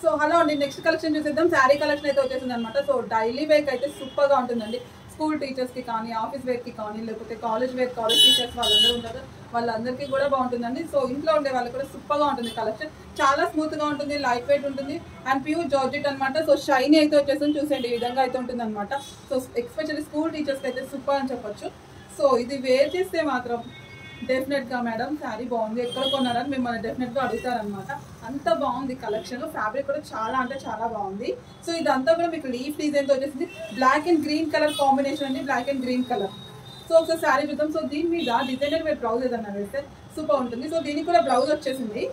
So hello అండి, next collection చూసేద్దాం. Sari collection అయితే వచ్చేసింది అనమాట. సో డైలీ వేర్కి అయితే సూపర్గా ఉంటుందండి. స్కూల్ టీచర్స్కి కానీ, ఆఫీస్ వేర్కి కానీ, లేకపోతే కాలేజ్ వేర్, కాలేజ్ టీచర్స్ వాళ్ళందరూ ఉంటారు, వాళ్ళందరికీ కూడా బాగుంటుందండి. సో ఇంట్లో ఉండే వాళ్ళకి కూడా సూపర్గా ఉంటుంది కలెక్షన్. చాలా స్మూత్గా ఉంటుంది, లైట్ వెయిట్ ఉంటుంది అండ్ ప్యూర్ జార్జెట్ అనమాట. సో షైనీ అయితే వచ్చేసి చూసేయండి, ఈ విధంగా అయితే ఉంటుంది అనమాట. సో ఎస్పెషల్లీ స్కూల్ టీచర్స్కి అయితే సూపర్ అని చెప్పొచ్చు. సో ఇది వేర్ చేస్తే మాత్రం డెఫినెట్గా మేడం శారీ బాగుంది, ఎక్కడ కొన్నారని మిమ్మల్ని డెఫినెట్గా అడుగుతారనమాట. అంత బాగుంది కలెక్షన్. ఫ్యాబ్రిక్ కూడా చాలా అంటే చాలా బాగుంది. సో ఇదంతా కూడా మీకు లీఫ్ డిజైన్తో వచ్చేసింది. Black and green colour combination అండి, black and green colour. So ఒకసారి శారీ చూద్దాం. సో దీని మీద డిజైనర్ వేర్ బ్లౌజ్ ఏదన్నా వేస్తే సూపర్ ఉంటుంది. సో దీనికి కూడా బ్లౌజ్ వచ్చేసింది.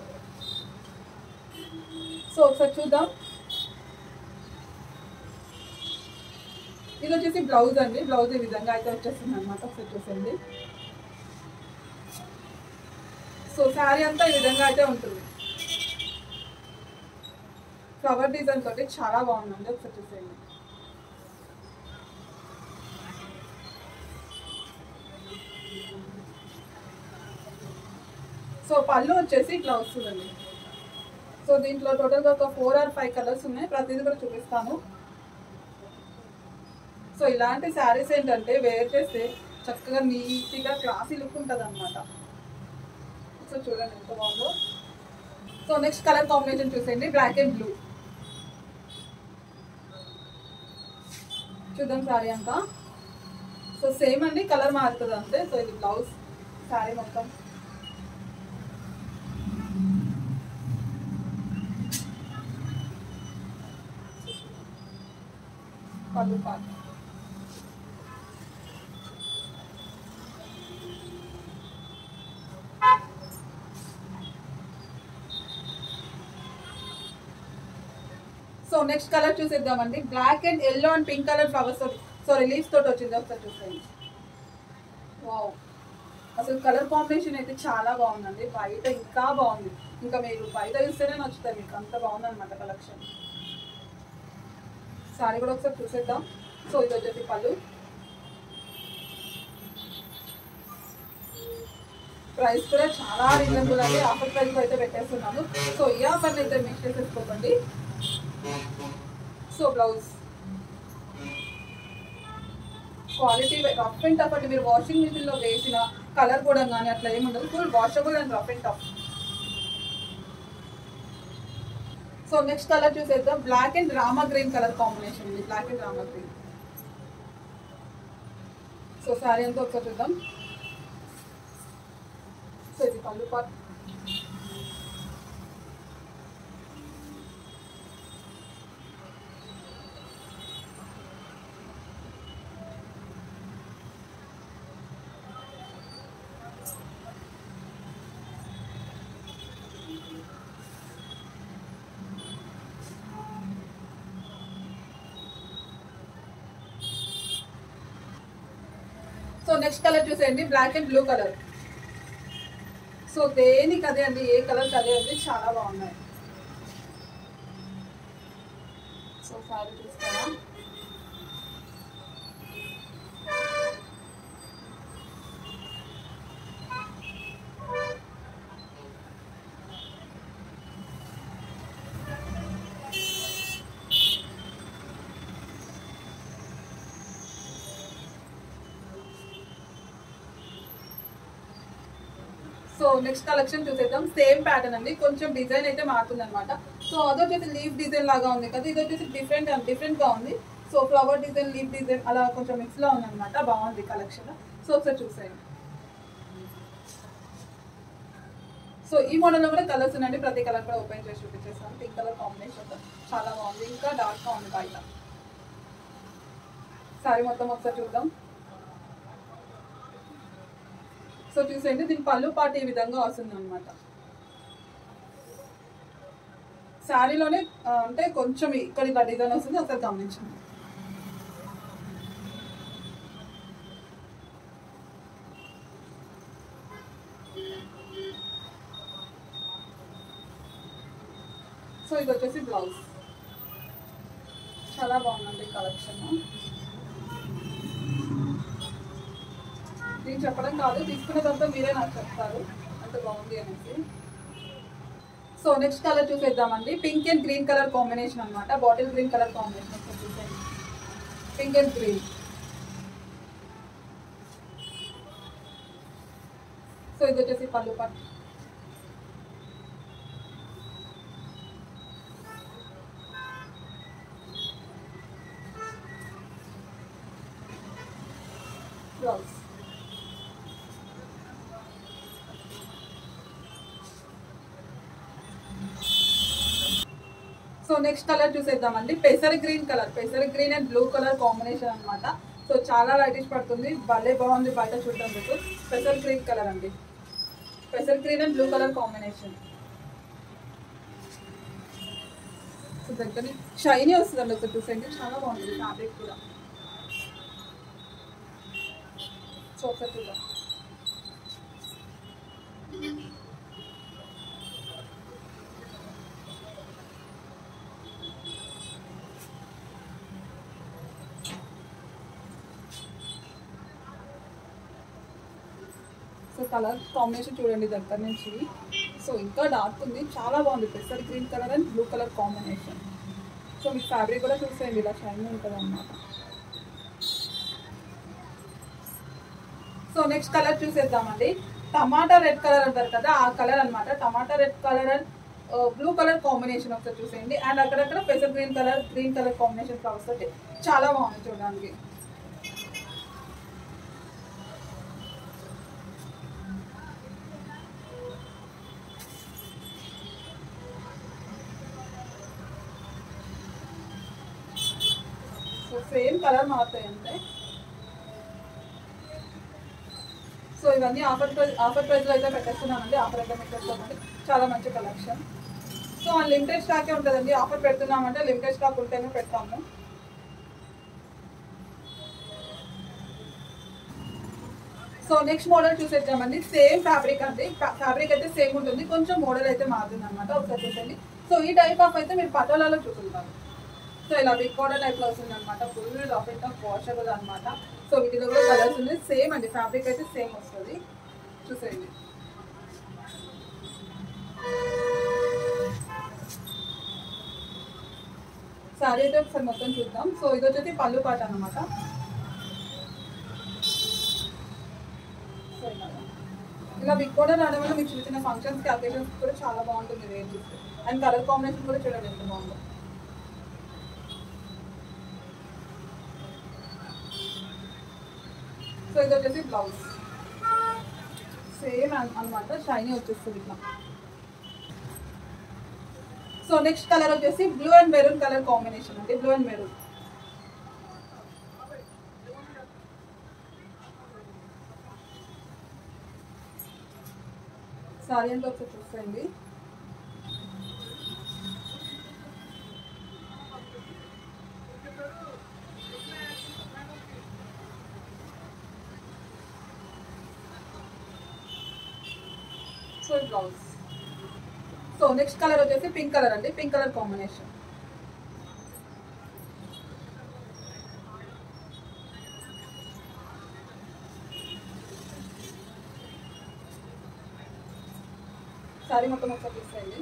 సో ఒకసారి చూద్దాం. ఇది వచ్చేసి బ్లౌజ్ అండి, బ్లౌజ్ ఈ విధంగా అయితే వచ్చేస్తుంది అనమాట. ఒకసారి చూసేయండి. సో శారీ అంతా ఈ విధంగా అయితే ఉంటుంది. ఫ్లవర్ డిజైన్ తోటి చాలా బాగుందండి, ఒకసారి చూసేయండి. సో పళ్ళు వచ్చేసి ఇట్లా వస్తుందండి. సో దీంట్లో టోటల్గా ఒక 4 or 5 కలర్స్ ఉన్నాయి, ప్రతిదీ కూడా చూపిస్తాను. సో ఇలాంటి శారీస్ ఏంటంటే వేర్ చేస్తే చక్కగా నీట్గా క్లాసీ లుక్ ఉంటుంది అనమాట. సో చూడండి ఎంత బాగుందో. సో నెక్స్ట్ కలర్ కాంబినేషన్ చూసేయండి, బ్లాక్ అండ్ బ్లూ. చూద్దాం శారీ అంతా. సో సేమ్ అండి, కలర్ మారుతుంది అంతే. సో ఇది బ్లౌజ్, శారీ మొత్తం. పళ్ళు పార్ట్. సో నెక్స్ట్ కలర్ చూసేద్దామండి. Black and yellow and pink colour flowers తోటి, సో రిలీఫ్స్ తోటి వచ్చింది. ఒకసారి చూసేయండి. వావ్, అసలు కలర్ కాంబినేషన్ అయితే చాలా బాగుందండి. బయట ఇంకా బాగుంది, ఇంకా మీరు బయట చూస్తేనే నచ్చుతాయి మీకు, అంత బాగుంది అనమాట కలెక్షన్. సారీ కూడా ఒకసారి చూసేద్దాం. సో ఇది వచ్చేసి పళ్ళు. ప్రైస్ కూడా చాలా రీజనబుల్ అండి, ఆఫర్ ప్రైస్ అయితే పెట్టేస్తున్నాను. సో ఈ ఆఫర్ని అయితే మిస్ చేసేసుకోకండి. So blouse quality rough and tough అంటే మీరు వాషింగ్ మిషన్లో వేసిన కలర్ కూడా కానీ అట్లా ఏముండదు, full washable and rough and tough. So next colour చూసేద్దాం. బ్లాక్ అండ్ రామా గ్రీన్ కలర్ కాంబినేషన్ ఇది, బ్లాక్ అండ్ రామా గ్రీన్. సో శారీ అంతా ఒకసారి చూద్దాం. సో ఇది పళ్ళు పార్ట్. సో నెక్స్ట్ కలర్ చూసేయండి, black and blue colour. So దేనికి అదే అండి, ఏ కలర్ అదే అండి, చాలా బాగున్నాయి. సో సారీ చూస్తారా. సో నెక్స్ట్ కలెక్షన్ చూసేద్దాం. సేమ్ ప్యాటర్న్ అండి, కొంచెం డిజైన్ అయితే మారుతుంది అనమాట. సో అదొచ్చేసి లీఫ్ డిజైన్ లాగా ఉంది కదా, ఇది వచ్చేసి డిఫరెంట్ గా ఉంది. So flower design, leaf design అలా కొంచెం మిక్స్ లో ఉంది అనమాట. బాగుంది కలెక్షన్. సో ఒకసారి చూసేయండి. సో ఈ మోడల్లో కూడా కలర్స్ ఉన్నాయండి, ప్రతి కలర్ కూడా ఓపెన్ చేసి చూపించేస్తాను. పింక్ కలర్ కాంబినేషన్ చాలా బాగుంది, ఇంకా డార్క్ గా ఉంది బయట. సారీ మొత్తం ఒకసారి చూద్దాం. సో చూసేయండి, దీని పళ్ళు పాటు ఈ విధంగా వస్తుంది అనమాట. శారీలోనే అంటే కొంచెం ఇక్కడ ఇలా డిజైన్ వస్తుంది, ఒకసారి గమనించండి. సో ఇది వచ్చేసి బ్లౌజ్. చాలా బాగుందండి కలెక్షన్. నేను చెప్పడం కాదు, తీసుకున్న తర్వాత మీరే నాకు చెప్తారు అంత బాగుంది అనేసి. సో నెక్స్ట్ కలర్ చూసేద్దామండి. Pink and green colour combination అనమాట. బాటిల్ గ్రీన్ కలర్ కాంబినేషన్ చూసేయండి. Pink and green. సో ఇది వచ్చేసి పళ్ళు పాటు. బ్లౌజ్. సో నెక్స్ట్ కలర్ చూసేద్దామండి. పెసర్ గ్రీన్ కలర్. పెసర్ green and blue colour combination అనమాట. సో చాలా లైటిష్ పడుతుంది, భలే బాగుంది బయట చూడడానికి. పెసర్ గ్రీన్ కలర్ అండి. పెసర్ green and blue colour combination. So దగ్గర షైనీ వస్తుందండి. ఒక 2 సెంటీస్ చాలా బాగుంటుంది ఫ్యాబ్రిక్ కూడా. సో ఒకసారి చూద్దాం. సో కలర్ కాంబినేషన్ చూడండి దగ్గర నుంచి. సో ఇంకా డార్క్ ఉంది, చాలా బాగుంది. పెసర్ green colour and blue colour combination. So మీకు ఫ్యాబ్రిక్ కూడా చూసేయండి, ఇలా షైనింగ్ ఉంటుంది అన్నమాట. సో నెక్స్ట్ కలర్ చూసేద్దామండి. టమాటా రెడ్ కలర్ అంటారు కదా, ఆ కలర్ అనమాట. టమాటా red colour and blue colour combination ఒకసారి చూసేయండి. అండ్ అక్కడక్కడ పెసర్ గ్రీన్ కలర్ కాంబినేషన్ ఫ్లవర్స్ తోటి చాలా బాగుంది చూడడానికి. సో సేమ్ కలర్ మారుతాయి అంతే. సో ఇవన్నీ ఆఫర్ ప్రైస్లో అయితే పెట్టేస్తున్నామండి. ఆఫర్ అయితే పెట్టేస్తామండి. చాలా మంచి కలెక్షన్. సో లిమిటెడ్ స్టాకే ఉంటుందండి. ఆఫర్ పెడుతున్నామంటే లిమిటెడ్ స్టాక్ ఉంటేనే పెడతాము. సో నెక్స్ట్ మోడల్ చూసేద్దామండి. సేమ్ ఫ్యాబ్రిక్ అండి. ఫ్యాబ్రిక్ అయితే సేమ్ ఉంటుంది, కొంచెం మోడల్ అయితే మారుతుంది అనమాట. ఒకసారి చూసండి. సో ఈ టైప్ ఆఫ్ అయితే మీరు పటోలాలో చూసుకుంటారు. సో ఇలా బిగ్ బార్డర్ టైప్లో వస్తుంది అనమాట. Full rough and tough washable అనమాట. సో వీటిలో కూడా కలర్స్ ఉన్నాయి. సేమ్ అండి, ఫ్యాబ్రిక్ అయితే సేమ్ వస్తుంది. చూసేయండి. శారీ అయితే ఒకసారి మొత్తం చూద్దాం. సో ఇది వచ్చేసి పళ్ళు పాట అనమాట. సో ఇలా బిగ్ బార్డర్ రావడం వల్ల మీకు చిన్న చిన్న ఫంక్షన్స్కి అకేషన్స్కి కూడా చాలా బాగుంటుంది వేర్ చూస్తే. అండ్ కలర్ కాంబినేషన్ కూడా చూడండి ఎంత బాగుందో. సో ఇది వచ్చేసి బ్లౌజ్. సేమ్ అనమాట, షైనీ వచ్చేస్తుంది ఇట్లా. సో నెక్స్ట్ కలర్ వచ్చేసి blue and maroon colour combination అండి. Blue and maroon. సారీ అంతా ఒకసారి చూసేయండి. So blouse. So next colour వచ్చేసి పింక్ కలర్ అండి. Pink colour combination. సారీ మొత్తం ఒకసారి చూసేయండి.